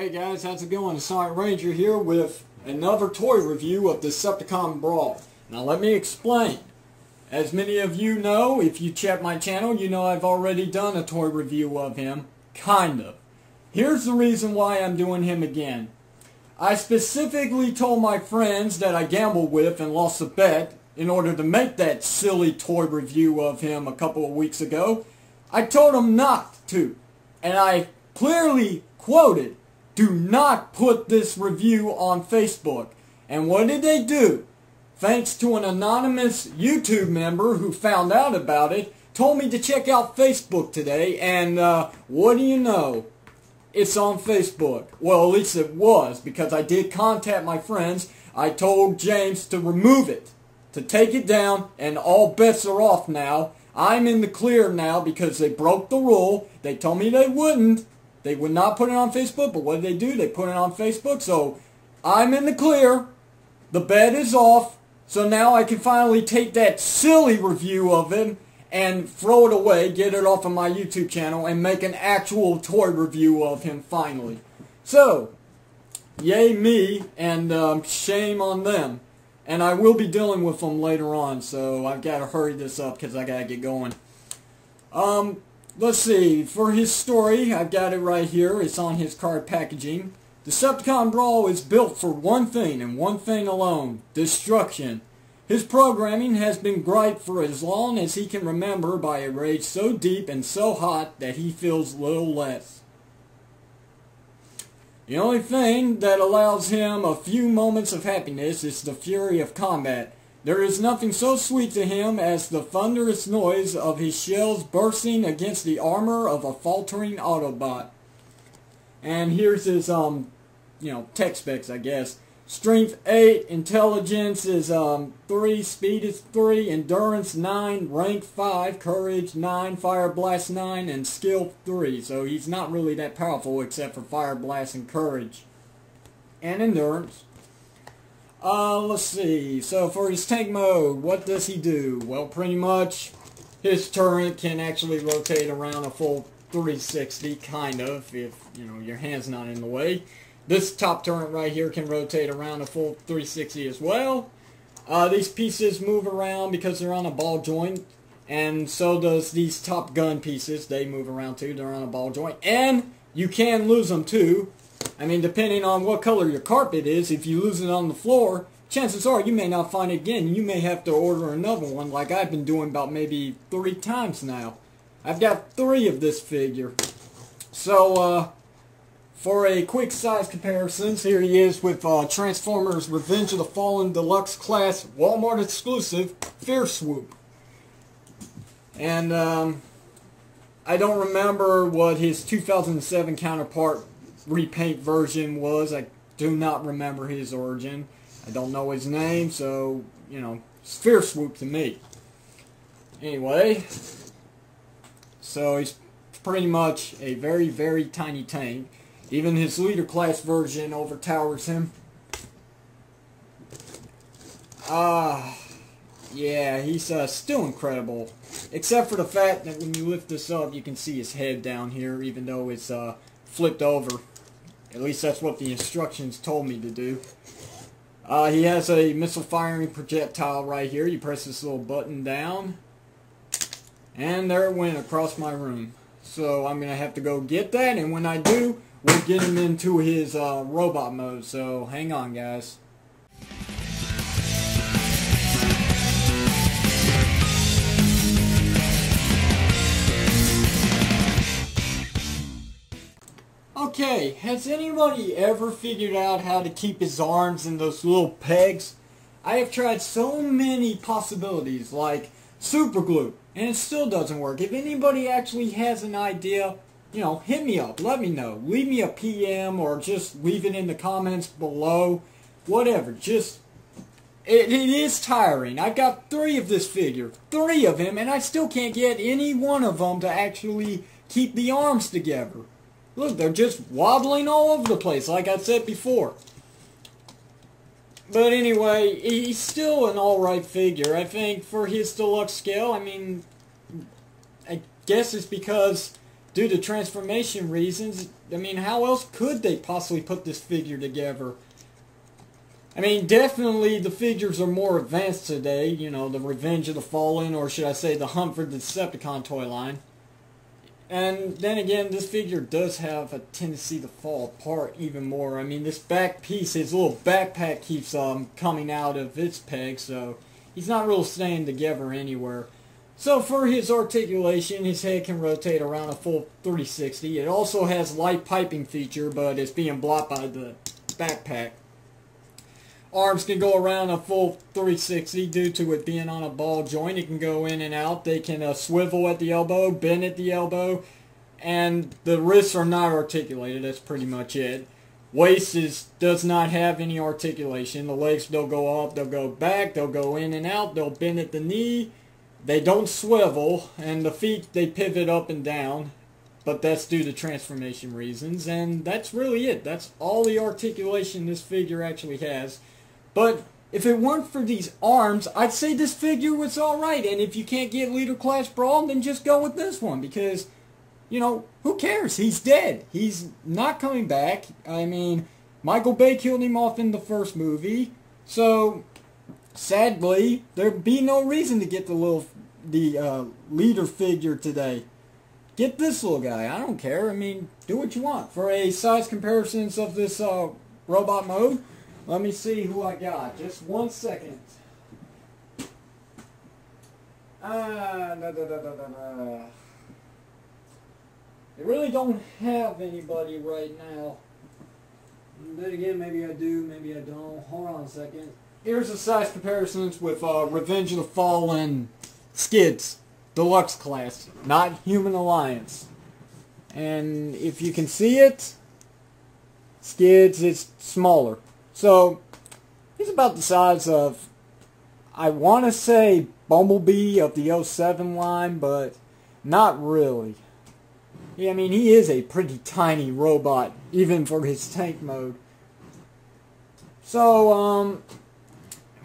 Hey guys, how's it going? It's Sonic Ranger here with another toy review of Decepticon Brawl. Now let me explain. As many of you know, if you check my channel, you know I've already done a toy review of him. Kind of. Here's the reason why I'm doing him again. I specifically told my friends that I gambled with and lost a bet in order to make that silly toy review of him a couple of weeks ago. I told them not to. And I clearly quoted, "Do not put this review on Facebook." And what did they do? Thanks to an anonymous YouTube member who found out about it, told me to check out Facebook today, and what do you know? It's on Facebook. Well, at least it was, because I did contact my friends. I told James to remove it, to take it down, and all bets are off now. I'm in the clear now because they broke the rule. They told me they wouldn't. They would not put it on Facebook, but what did they do? They put it on Facebook, so I'm in the clear. The bet is off, so now I can finally take that silly review of him and throw it away, get it off of my YouTube channel, and make an actual toy review of him finally. So, yay me, and shame on them. And I will be dealing with them later on, so I've got to hurry this up because I got to get going. Let's see, for his story, I've got it right here. It's on his card packaging. Decepticon Brawl is built for one thing and one thing alone: destruction. His programming has been gripe for as long as he can remember, by a rage so deep and so hot that he feels little less. The only thing that allows him a few moments of happiness is the fury of combat. There is nothing so sweet to him as the thunderous noise of his shells bursting against the armor of a faltering Autobot. And here's his, tech specs, I guess. Strength 8, Intelligence is 3, Speed is 3, Endurance 9, Rank 5, Courage 9, Fire Blast 9, and Skill 3. So he's not really that powerful except for Fire Blast and Courage. And Endurance. Let's see. So for his tank mode, what does he do? Well, pretty much his turret can actually rotate around a full 360, kind of, if, your hand's not in the way. This top turret right here can rotate around a full 360 as well. These pieces move around because they're on a ball joint, and so does these top gun pieces. They move around too. They're on a ball joint, and you can lose them too. I mean, depending on what color your carpet is, if you lose it on the floor, chances are you may not find it again. You may have to order another one, like I've been doing about maybe 3 times now. I've got 3 of this figure. So, for a quick size comparison, here he is with Transformers Revenge of the Fallen Deluxe Class Walmart exclusive Fear Swoop. And I don't remember what his 2007 counterpart repaint version was. I do not remember his origin. I don't know his name, so, it's Fear Swoop to me. Anyway, so he's pretty much a very, very tiny tank. Even his leader class version overtowers him. Yeah, he's still incredible. Except for the fact that when you lift this up, you can see his head down here, even though it's flipped over. At least that's what the instructions told me to do. He has a missile firing projectile right here. You press this little button down, and there it went across my room. So I'm going to have to go get that, and when I do, we'll get him into his robot mode. So hang on, guys. Okay, has anybody ever figured out how to keep his arms in those little pegs? I have tried so many possibilities, like super glue, and it still doesn't work. If anybody actually has an idea, hit me up, let me know. Leave me a PM or just leave it in the comments below. Whatever, just, it is tiring. I've got 3 of this figure, 3 of him, and I still can't get any one of them to actually keep the arms together. Look, they're just wobbling all over the place, like I said before. But anyway, he's still an alright figure. I think for his deluxe scale, I mean, I guess it's because due to transformation reasons, I mean, how else could they possibly put this figure together? I mean, definitely the figures are more advanced today, you know, the Revenge of the Fallen, or should I say the Hunt for the Decepticon toy line. And then again, this figure does have a tendency to fall apart even more. I mean, this back piece, his little backpack keeps coming out of its peg, so he's not really staying together anywhere. So for his articulation, his head can rotate around a full 360. It also has light piping feature, but it's being blocked by the backpack. Arms can go around a full 360 due to it being on a ball joint. It can go in and out. They can swivel at the elbow, bend at the elbow, and the wrists are not articulated. That's pretty much it. Waist does not have any articulation. The legs, they'll go up, they'll go back, they'll go in and out, they'll bend at the knee. They don't swivel, and the feet, they pivot up and down. But that's due to transformation reasons, and that's really it. That's all the articulation this figure actually has. But if it weren't for these arms, I'd say this figure was alright. And if you can't get Leader Class Brawl, then just go with this one. Because, you know, who cares? He's dead. He's not coming back. I mean, Michael Bay killed him off in the first movie. So, sadly, there'd be no reason to get the leader figure today. Get this little guy. I don't care. I mean, do what you want. For a size comparisons of this robot mode, let me see who I got. Just 1 second. They really don't have anybody right now. Then again, maybe I do, maybe I don't. Hold on a second. Here's the size comparisons with Revenge of the Fallen Skids. Deluxe class, not Human Alliance. And if you can see it, Skids is smaller. So, he's about the size of, I want to say, Bumblebee of the 07 line, but not really. Yeah, I mean, he is a pretty tiny robot, even for his tank mode. So,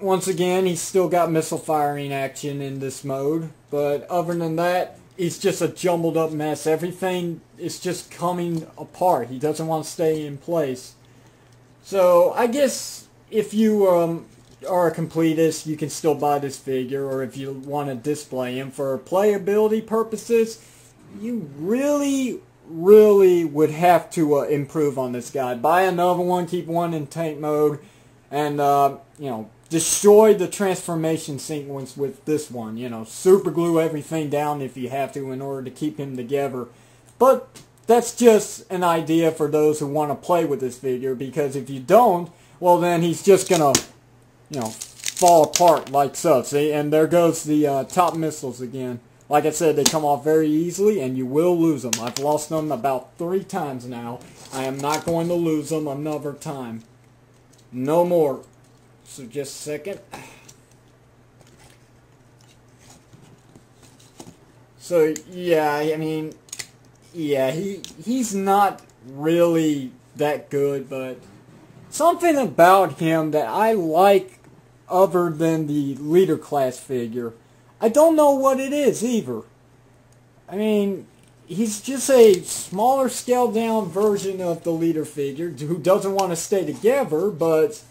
once again, he's still got missile firing action in this mode. But other than that, he's just a jumbled up mess. Everything is just coming apart. He doesn't want to stay in place. So I guess if you are a completist, you can still buy this figure. Or if you want to display him for playability purposes, you really would have to improve on this guy. Buy another one, keep one in tank mode, and you know, destroy the transformation sequence with this one. You know, super glue everything down if you have to in order to keep him together. But that's just an idea for those who want to play with this figure, because if you don't, well then he's just gonna, you know, fall apart like so. See, and there goes the top missiles again. Like I said, they come off very easily, and you will lose them. I've lost them about 3 times now. I am not going to lose them another time. No more. So just a second. So yeah, I mean, yeah, he's not really that good, but something about him that I like other than the leader class figure. I don't know what it is either. I mean, he's just a smaller scaled down version of the leader figure who doesn't want to stay together, but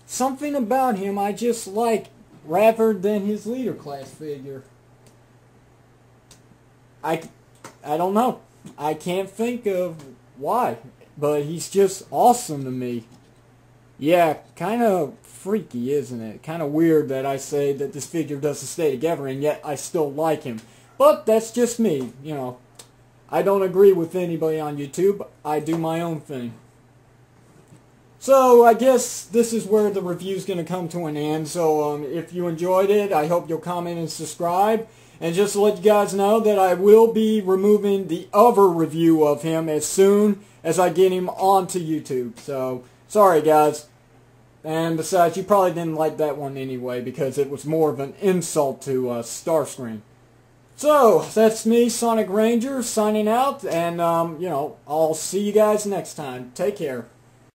something about him I just like rather than his leader class figure. I don't know. I can't think of why, but he's just awesome to me. Yeah, kind of freaky, isn't it? Kind of weird that I say that this figure doesn't stay together, and yet I still like him. But that's just me, you know. I don't agree with anybody on YouTube. I do my own thing. So I guess this is where the review's going to come to an end. So if you enjoyed it, I hope you'll comment and subscribe. And just to let you guys know that I will be removing the other review of him as soon as I get him onto YouTube. So, sorry guys. And besides, you probably didn't like that one anyway because it was more of an insult to Starscream. So, that's me, Sonic Ranger, signing out. And, you know, I'll see you guys next time. Take care.